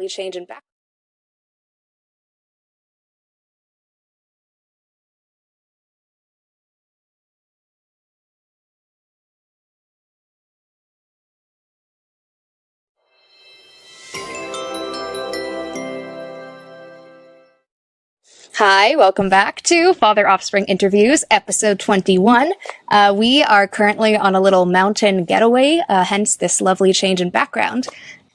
change in back. Hi, welcome back to Father Offspring Interviews, episode 21. We are currently on a little mountain getaway, hence this lovely change in background.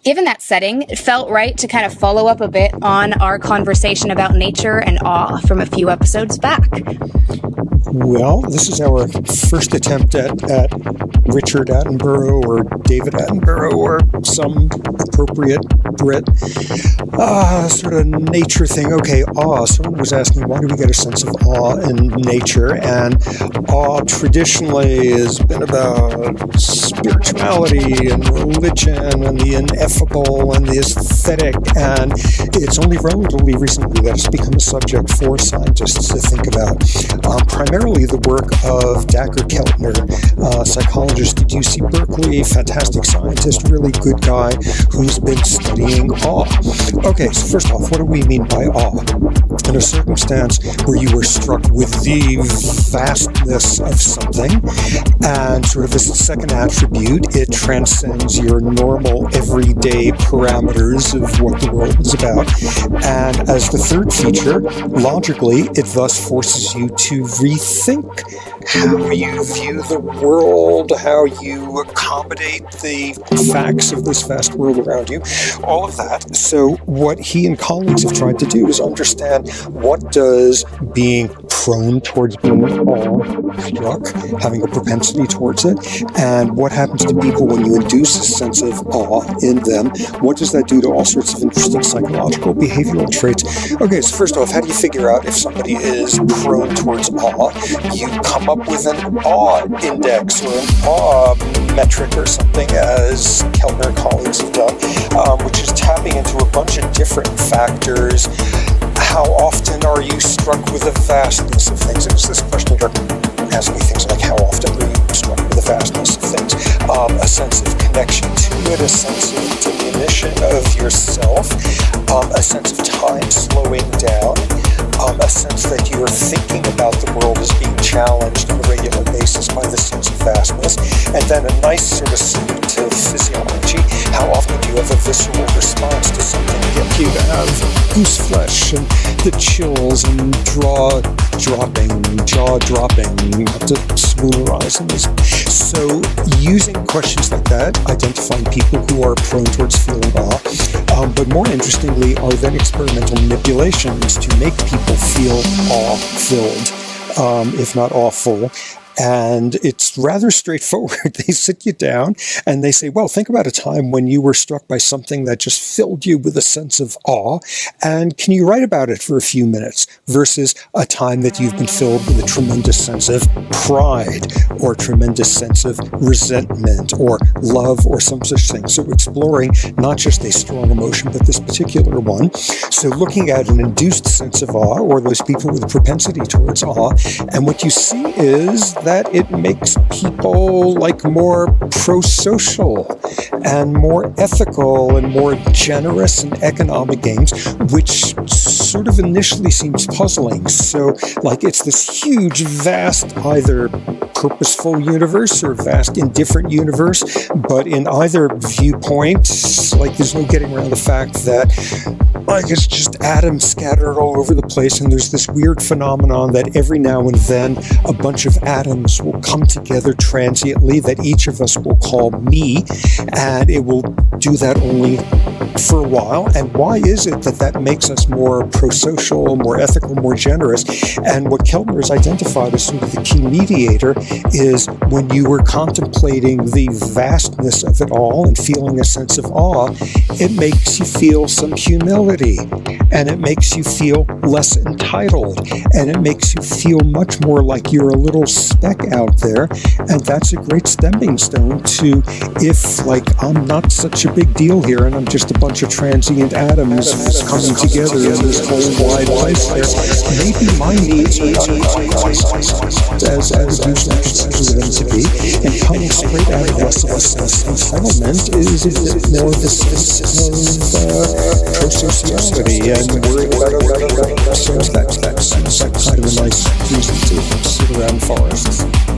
Given that setting, it felt right to kind of follow up a bit on our conversation about nature and awe from a few episodes back. Well, this is our first attempt at Richard Attenborough or David Attenborough or some appropriate Brit sort of nature thing. Okay, awe. Someone was asking, why do we get a sense of awe in nature? And awe traditionally has been about spirituality and religion and the ineffable and the aesthetic. And it's only relatively recently that it's become a subject for scientists to think about. Primarily the work of Dacher Keltner, psychologist at UC Berkeley, fantastic scientist, really good guy who's been studying awe. Okay, so first off, what do we mean by awe? In a circumstance where you were struck with the vastness of something, and sort of as a second attribute, it transcends your normal everyday parameters of what the world is about. And as the third feature, logically, it thus forces you to rethink how you view the world, how you accommodate the facts of this vast world around you, all of that. So what he and colleagues have tried to do is understand what does being prone towards being awe-struck, having a propensity towards it, and what happens to people when you induce a sense of awe in them. What does that do to all sorts of interesting psychological, behavioral traits? Okay, so first off, how do you figure out if somebody is prone towards awe? You come up with an awe index or an awe metric or something, as Keltner and colleagues have done, which is tapping into a bunch of different factors. How often are you struck with the vastness of things? It was this question you're asking me, things like how often are you struck with the vastness of things? A sense of connection to it, a sense of diminution of yourself, a sense of time slowing down, a sense that you're thinking about the world as being challenged on a regular basis by the sense of vastness, and then a nice sort of salute to physiology. How often do you have a visceral response to something that gets you to have goose flesh and the chills and jaw dropping, you have to swoon your eyes in this. So using questions like that, identifying people who are prone towards feeling awe, but more interestingly are then experimental manipulations to make people feel awe-filled, if not awful. And it's rather straightforward. They sit you down and they say, well, think about a time when you were struck by something that just filled you with a sense of awe. And can you write about it for a few minutes versus a time that you've been filled with a tremendous sense of pride or a tremendous sense of resentment or love or some such thing. So exploring not just a strong emotion, but this particular one. So looking at an induced sense of awe or those people with a propensity towards awe. And what you see is that it makes people like more pro-social and more ethical and more generous in economic gains, which sort of initially seems puzzling. So like it's this huge, vast, either purposeful universe or vast indifferent universe, but in either viewpoint, like there's no getting around the fact that like it's just atoms scattered all over the place, and there's this weird phenomenon that every now and then a bunch of atoms will come together transiently that each of us will call me, and it will do that only for a while. And why is it that that makes us more pro-social, more ethical, more generous? And what Keltner has identified as sort of the key mediator is when you were contemplating the vastness of it all and feeling a sense of awe, it makes you feel some humility, and it makes you feel less entitled, and it makes you feel much more like you're a little speck out there. And that's a great stepping stone to, if like I'm not such a big deal here and I'm just a bunch of transient atoms coming together in this whole wide place there, maybe my needs are not as usually consider them to be, and coming straight out of this entitlement is a bit more the sense of bestiality and worrying about other things. So that seems like kind of a nice reason to sit around forests.